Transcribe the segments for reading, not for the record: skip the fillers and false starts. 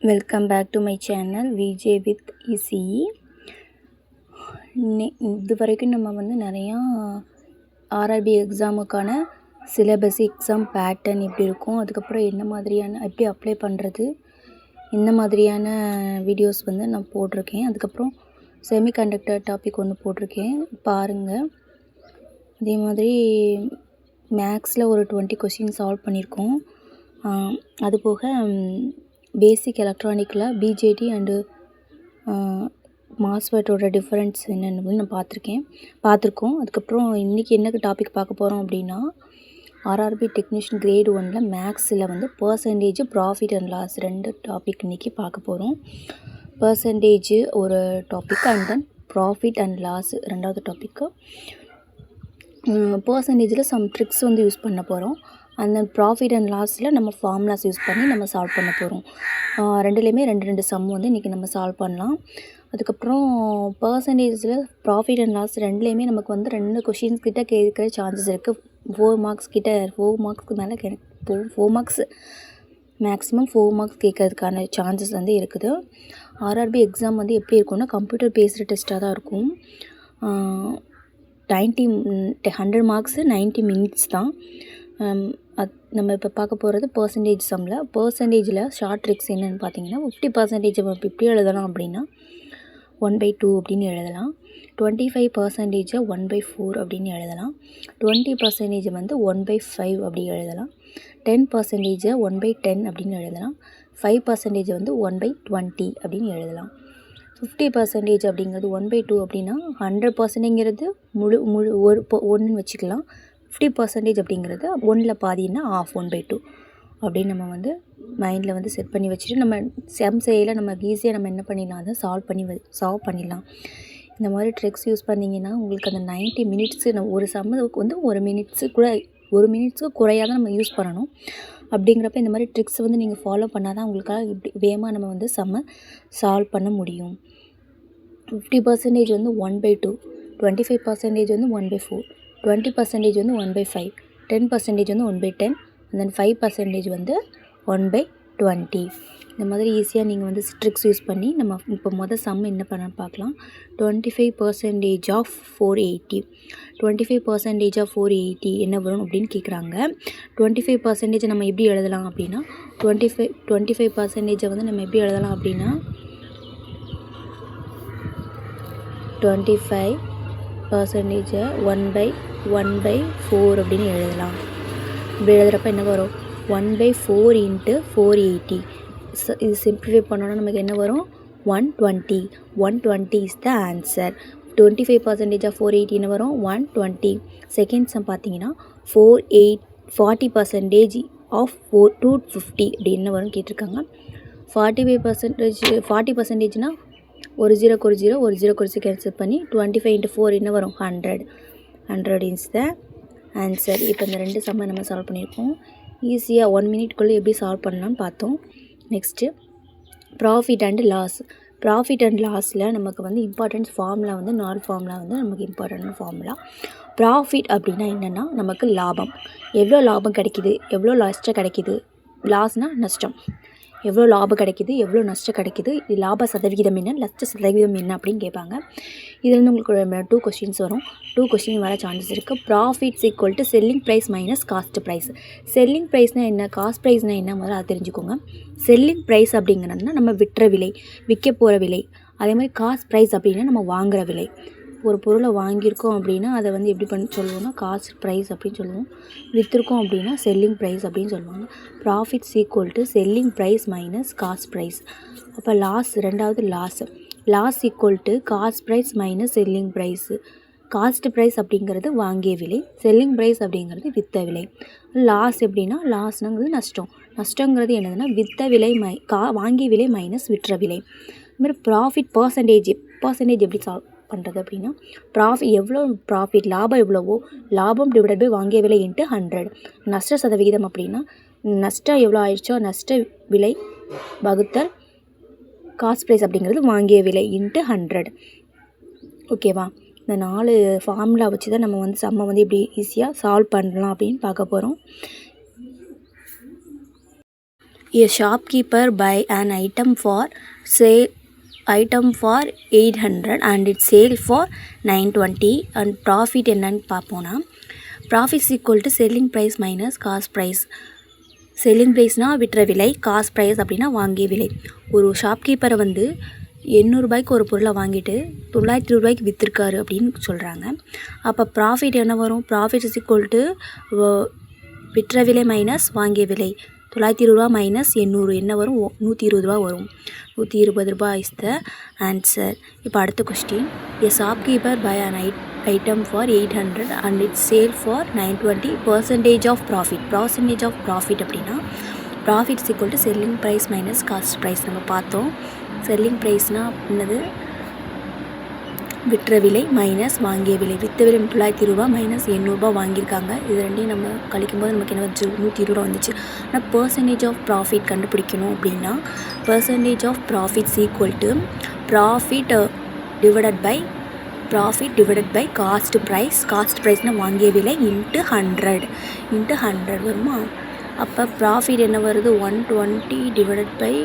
Welcome back to my channel VJ with ECE. இது வரைக்கும் நம்ம வந்து நிறையா ஆர்ஆர்பி எக்ஸாமுக்கான சிலபஸ், எக்ஸாம் பேட்டர்ன் எப்படி இருக்கும், அதுக்கப்புறம் என்ன மாதிரியான எப்படி அப்ளை பண்ணுறது, இந்த மாதிரியான வீடியோஸ் வந்து நான் போட்டிருக்கேன். அதுக்கப்புறம் செமிகண்டக்டர் டாபிக் ஒன்று போட்டிருக்கேன், பாருங்கள். அதே மாதிரி மேக்ஸில் ஒரு 20 கொஷின் சால்வ் பண்ணியிருக்கோம். அதுபோக பேசிக் எலக்ட்ரானிக்கில் பிஜேடி அண்டு மாஸ்ஃபெட்டோட டிஃப்ரென்ஸ் என்னென்னு நான் பார்த்துருக்கோம். அதுக்கப்புறம் இன்றைக்கி என்ன டாபிக் பார்க்க போகிறோம் அப்படின்னா, ஆர்ஆர்பி டெக்னீஷியன் கிரேட் 1ல் மேக்ஸில் வந்து percentage, profit and loss 2 topic இன்றைக்கி பார்க்க போகிறோம். பர்சன்டேஜ் ஒரு topic and then profit and loss 2வது டாப்பிக்கு. பர்சன்டேஜில் சம் ட்ரிக்ஸ் வந்து யூஸ் பண்ண போகிறோம். அந்த ப்ராஃபிட் அண்ட் லாஸில் நம்ம ஃபார்முலாஸ் யூஸ் பண்ணி நம்ம சால்வ் பண்ண போகிறோம். ரெண்டுலேயுமே ரெண்டு சம் வந்து இன்றைக்கி நம்ம சால்வ் பண்ணலாம். அதுக்கப்புறம் பர்சன்டேஜில் ப்ராஃபிட் அண்ட் லாஸ் ரெண்டுலேயுமே நமக்கு வந்து 2 கொஷின்ஸ் கிட்ட கேட்குற சான்சஸ் இருக்குது. 4 மார்க்ஸ்க்கு மேலே 4 மார்க்ஸ் மேக்ஸிமம் 4 மார்க்ஸ் கேட்கறதுக்கான சான்சஸ் வந்து இருக்குது. ஆர்ஆர்பி எக்ஸாம் வந்து எப்படி இருக்கும்னா, கம்ப்யூட்டர் பேஸ்டு டெஸ்ட்டாக தான் இருக்கும். 100 மார்க்ஸு 90 மினிட்ஸ் தான். நம்ம இப்போ பார்க்க போகிறது பர்சன்டேஜ் சம்மில். பர்சன்டேஜில் ஷார்ட் ட்ரிக்ஸ் என்னென்னு பார்த்தீங்கன்னா, 50% எப்படி எழுதலாம் அப்படின்னா 1/2 அப்படின்னு எழுதலாம். 25% 1/4 அப்படின்னு எழுதலாம். 20% வந்து 1/5 அப்படி எழுதலாம். 10% 1/10 அப்படின்னு எழுதலாம். 5% வந்து 1/20 அப்படின்னு எழுதலாம். 50% அப்படிங்கிறது 1/2 அப்படின்னா 100%ங்கிறது முழு ஒன்றுன்னு வச்சுக்கலாம். 50% அப்படிங்கிறது 1ல் பாதின்னா ஆஃப் 1/2 அப்படின்னு நம்ம வந்து மைண்டில் வந்து செட் பண்ணி வச்சுட்டு, நம்ம செம் செய்யல நம்ம ஈஸியாக நம்ம என்ன பண்ணிடலாம், அதை சால்வ் பண்ணிடலாம். இந்த மாதிரி ட்ரிக்ஸ் யூஸ் பண்ணிங்கன்னா உங்களுக்கு அந்த 90 மினிட்ஸு ஒரு சம்முக்கு வந்து 1 மினிட்ஸுக்கு குறையாக தான் நம்ம யூஸ் பண்ணணும். அப்படிங்கிறப்ப இந்த மாதிரி ட்ரிக்ஸ் வந்து நீங்கள் ஃபாலோ பண்ணால் தான் உங்களுக்காக இப்படி வேகமாக நம்ம வந்து சம்மை சால்வ் பண்ண முடியும். 50% வந்து 1/2, 25% வந்து 1/4, 20% வந்து 1/5, 10% வந்து 1/10, and then 5% வந்து 1/20. இந்த மாதிரி ஈஸியாக நீங்கள் வந்து ட்ரிக்ஸ் யூஸ் பண்ணி நம்ம இப்போ சம் என்ன பண்ண பார்க்கலாம். 25% ஆஃப் 480. 25% ஆஃப் 480 என்ன வரும் அப்படின்னு கேட்குறாங்க. 25% நம்ம எப்படி எழுதலாம் அப்படின்னா, 25% வந்து நம்ம எப்படி எழுதலாம் அப்படின்னா 25% 1/4 அப்படின்னு எழுதலாம். இப்படி எழுதுகிறப்ப என்ன வரும், 1/4 × 480. இது சிம்பிளிஃபை பண்ணோன்னா நமக்கு என்ன வரும், 120. 120 இஸ் த ஆன்சர். 25% ஆஃப் 480 என்ன வரும், 120. செகண்ட் சம் பார்த்தீங்கன்னா 40% ஆஃப் 250 அப்படி என்ன வரும்னு கேட்டிருக்காங்க. 40%னா ஒரு 0 கேன்சல் பண்ணி 25 × 4 என்ன வரும், 100. 100 இஸ் த ஆன்சர். இப்போ இந்த 2 சம்மை நம்ம சால்வ் பண்ணியிருக்கோம். ஈஸியாக 1 மினிட்குள்ளே எப்படி சால்வ் பண்ணலான்னு பார்த்தோம். Next profit and loss. Profit and லாஸில் நமக்கு வந்து இம்பார்ட்டன்ஸ் ஃபார்முலா வந்து 4 ஃபார்முலா வந்து நமக்கு இம்பார்ட்டன்ட் ஃபார்முலா. ப்ராஃபிட் அப்படின்னா என்னென்னா, நமக்கு லாபம், எவ்வளோ லாபம் கிடைக்கிது, எவ்வளோ நஷ்டம் கிடைக்கிது. லாஸ்னால் நஷ்டம், எவ்வளோ லாபம் கிடைக்கிது, எவ்வளோ நஷ்டம் கிடைக்கிது, இது லாப சதவிகிதம் என்ன, நஷ்ட சதவீதம் என்ன அப்படின்னு கேட்பாங்க. இதுலேருந்து உங்களுக்கு 2 கொஸ்டின்ஸ் வரும். 2 கொஸ்டின் வர சான்சஸ் இருக்குது. Profits equal to selling price minus cost price. Selling ப்ரைஸ்னால் என்ன, காஸ்ட் ப்ரைஸ்னால் என்ன, முதல்ல அதை தெரிஞ்சுக்கோங்க. செல்லிங் ப்ரைஸ் அப்படிங்கிறதுனா நம்ம விற்ற விலை, விற்க போகிற விலை. அதே மாதிரி காஸ்ட் ப்ரைஸ் அப்படின்னா நம்ம வாங்குகிற விலை. ஒரு பொருளை வாங்கியிருக்கோம் அப்படின்னா அதை வந்து எப்படி சொல்லுவோம்னா காஸ்ட் ப்ரைஸ் அப்படின்னு சொல்லுவோம். விற்றுருக்கோம் அப்படின்னா செல்லிங் ப்ரைஸ் அப்படின்னு சொல்லுவாங்க. Profits equal to selling price minus cost price. அப்போ ரெண்டாவது loss equal to cost price minus selling price. Cost price அப்படிங்கிறது வாங்கிய விலை, செல்லிங் ப்ரைஸ் அப்படிங்கிறது விற்ற விலை. லாஸ் எப்படின்னா, லாஸ்னுங்கிறது நஷ்டங்கிறது என்னதுன்னா விற்ற விலை வாங்கிய விலை மைனஸ் விற்ற விலை. இதுமாதிரி ப்ராஃபிட் பர்சன்டேஜ் எப்படி பண்ணுறது அப்படின்னா, எவ்வளோ ப்ராஃபிட் லாபம் எவ்வளவோ, லாபம் டிவைடட் பை வாங்கிய விலை இன்ட்டு 100. நஷ்ட சதவிகிதம் அப்படின்னா நஷ்டம் எவ்வளோ ஆயிடுச்சோ நஷ்ட விலை வகுத்தல் காஸ்ட் ப்ரைஸ் அப்படிங்கிறது வாங்கிய விலை இன்ட்டு 100. ஓகேவா? இந்த 4 ஃபார்முலா வச்சு தான் நம்ம வந்து சம்மை வந்து எப்படி ஈஸியாக சால்வ் பண்ணலாம் அப்படின்னு பார்க்க போகிறோம். A shopkeeper buy an item for 800 and it sale for 920 and profit என்னன்னு பார்ப்போம்னா profit equal to selling price minus cost price. Selling ப்ரைஸ்னால் விற்ற விலை, காஸ்ட் ப்ரைஸ் அப்படின்னா வாங்கிய விலை. ஒரு ஷாப்கீப்பரை வந்து 800 ரூபாய்க்கு ஒரு பொருளை வாங்கிட்டு 920 ரூபாய்க்கு விற்றுருக்காரு அப்படின்னு சொல்கிறாங்க. அப்போ ப்ராஃபிட் என்ன வரும்? ப்ராஃபிட் இஸ் ஈக்குவல் டு விற்ற விலை மைனஸ் வாங்கிய விலை. 920 ரூபா மைனஸ் 800 என்ன வரும்? 120 ரூபா வரும். 120 ரூபா இஸ் த ஆன்சர். இப்போ அடுத்த question. A shopkeeper buy an item for 800 and its sale for 920 percentage of profit. Percentage of profit அப்படின்னா profit is equal to selling price minus cost price. நம்ம பார்த்தோம். செல்லிங் ப்ரைஸ்னால் என்னது? விற்ற விலை மைனஸ் வாங்கிய விலை. விற்ற விலை 920 ரூபா மைனஸ் 800 ரூபா வாங்கியிருக்காங்க. இது ரெண்டையும் நம்ம கழிக்கும்போது நமக்கு என்ன வந்துச்சு? 120 ரூபா வந்துச்சு. ஆனால் பர்சன்டேஜ் ஆஃப் ப்ராஃபிட் கண்டுபிடிக்கணும் அப்படின்னா percentage of profits equal to profit divided by cost price. Cost ப்ரைஸ்னால் வாங்கிய விலை இன்ட்டு 100 வருமா? அப்போ ப்ராஃபிட் என்ன வருது? 120 டிவைடட் பை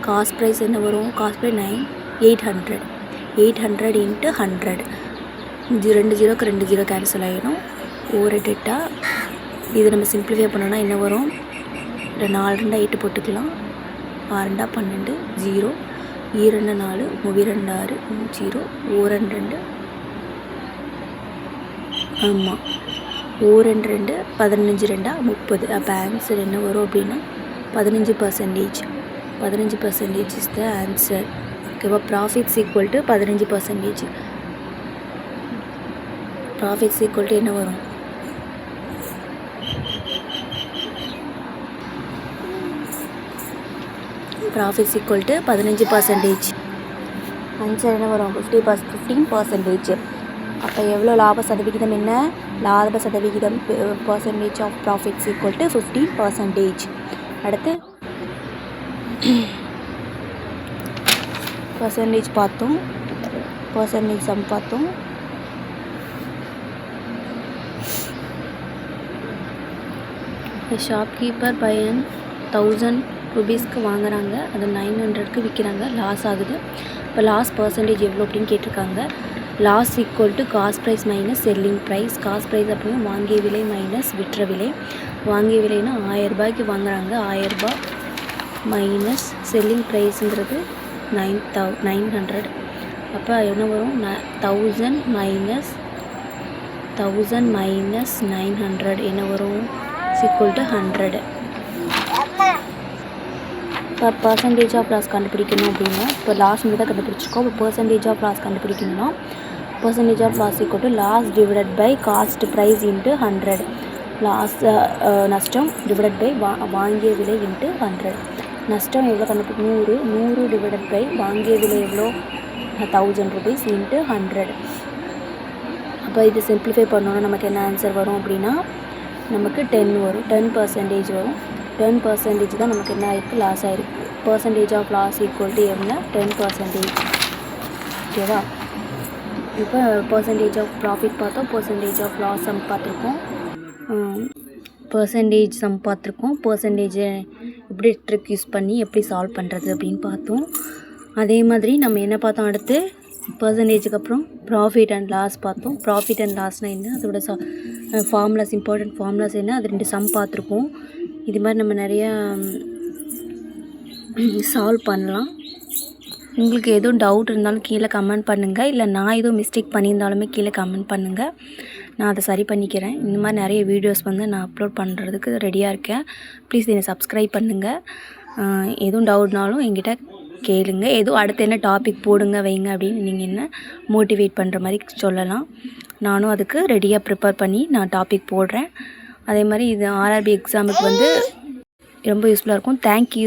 காஸ்ட் ப்ரைஸ் என்ன வரும்? Cost price 800 into 100. இது 2 ஜீரோக்கு 2 ஜீரோ கேன்சல் ஆகிடும். ஒரு டெட்டா இது நம்ம சிம்பிளிஃபை பண்ணோன்னா என்ன வரும்? 4 2 8 போட்டுக்கலாம். 6 2 12 0 2 4 3 2 6 0 1 2 ஆமாம் 1 2 15 2 30. அப்போ ஆன்சர் என்ன வரும் அப்படின்னா 15%. 15% இஸ் த ஆன்சர். ஓகேவா? Profits equal to 15%. Profits equal to என்ன வரும்? Profits equal to 15%. ஆன்சர் என்ன வரும்? 15%. அப்போ எவ்வளோ லாப சதவிகிதம்? என்ன லாப சதவிகிதம்? Percentage of profits equal to 15%. அடுத்து பர்சன்டேஜ் பார்த்தோம். பர்சன்டேஜ் சம் பார்த்தோம். ஷாப்கீப்பர் பை 1000 ருபீஸ்க்கு வாங்குறாங்க, அது 900க்கு விற்கிறாங்க, லாஸ் ஆகுது. இப்போ லாஸ் பர்சன்டேஜ் எவ்வளோ அப்படின்னு கேட்டிருக்காங்க. Loss equal to cost price minus selling price. Cost price அப்படின்னா வாங்கிய விலை மைனஸ் விற்ற விலை. வாங்கிய விலைன்னா 1000 ரூபாய்க்கு வாங்குறாங்க, 1000 ரூபாய் மைனஸ் செல்லிங் ப்ரைஸுங்கிறது 900. அப்போ என்ன வரும்? 1000 மைனஸ் 900 என்ன வரும்? Equal to 100. இப்போ பர்சன்டேஜ் ஆஃப் லாஸ் கண்டுபிடிக்கணும் அப்படின்னா இப்போ லாஸ் தான் கண்டுபிடிச்சிருக்கோம். இப்போ பர்சன்டேஜ் ஆஃப் லாஸ் கண்டுபிடிக்கணும்னா percentage of loss equal to loss divided by cost price into 100. Loss நஷ்டம் டிவைடட் பை வாங்கிய விலை இன்ட்டு 100. நஷ்டம் எவ்வளோ கண்டுபிடிக்கும்? 100 டிவைடட் பை வாங்கிய விலை எவ்வளோ? 1000 ருபீஸ் இன்ட்டு 100. அப்போ இது சிம்பிளிஃபை பண்ணோன்னா நமக்கு என்ன ஆன்சர் வரும் அப்படின்னா நமக்கு 10 வரும். 10% வரும். 10% தான் நமக்கு என்ன ஆகிருக்கு? லாஸ் ஆகிருக்கு. Percentage of loss equal to என்ன? 10%. ஓகேவா? இப்போ பர்சன்டேஜ் ஆஃப் ப்ராஃபிட் பார்த்தோம், பர்சன்டேஜ் ஆஃப் லாஸ் சம் பார்த்துருக்கோம், பர்சன்டேஜ் சம் பார்த்துருக்கோம். பர்சன்டேஜை எப்படி ட்ரிக் யூஸ் பண்ணி எப்படி சால்வ் பண்ணுறது அப்படின்னு பார்த்தோம். அதே மாதிரி நம்ம என்ன பார்த்தோம்? அடுத்து பர்சன்டேஜுக்கு அப்புறம் ப்ராஃபிட் அண்ட் லாஸ் பார்த்தோம். ப்ராஃபிட் அண்ட் லாஸ்னால் என்ன? அதோட ஃபார்முலாஸ், இம்பார்ட்டன்ட் ஃபார்முலாஸ் என்ன? அது 2 சம் பார்த்துருக்கோம். இது மாதிரி நம்ம நிறையா சால்வ் பண்ணலாம். உங்களுக்கு எதுவும் டவுட் இருந்தாலும் கீழே கமெண்ட் பண்ணுங்கள். இல்லை நான் எதுவும் மிஸ்டேக் பண்ணியிருந்தாலுமே கீழே கமெண்ட் பண்ணுங்கள். நான் அதை சரி பண்ணிக்கிறேன். இந்த மாதிரி நிறைய வீடியோஸ் வந்து நான் அப்லோட் பண்ணுறதுக்கு ரெடியாக இருக்கேன். ப்ளீஸ் என்னை சப்ஸ்கிரைப் பண்ணுங்கள். எதுவும் டவுட்னாலும் என்கிட்ட கேளுங்க. எதுவும் அடுத்து என்ன டாபிக் போடுங்க வைங்க அப்படின்னு நீங்கள் என்ன மோட்டிவேட் பண்ணுற மாதிரி சொல்லலாம். நானும் அதுக்கு ரெடியாக ப்ரிப்பேர் பண்ணி நான் டாபிக் போடுறேன். அதே மாதிரி இது RRB எக்ஸாமுக்கு வந்து ரொம்ப யூஸ்ஃபுல்லாக இருக்கும். தேங்க்யூ.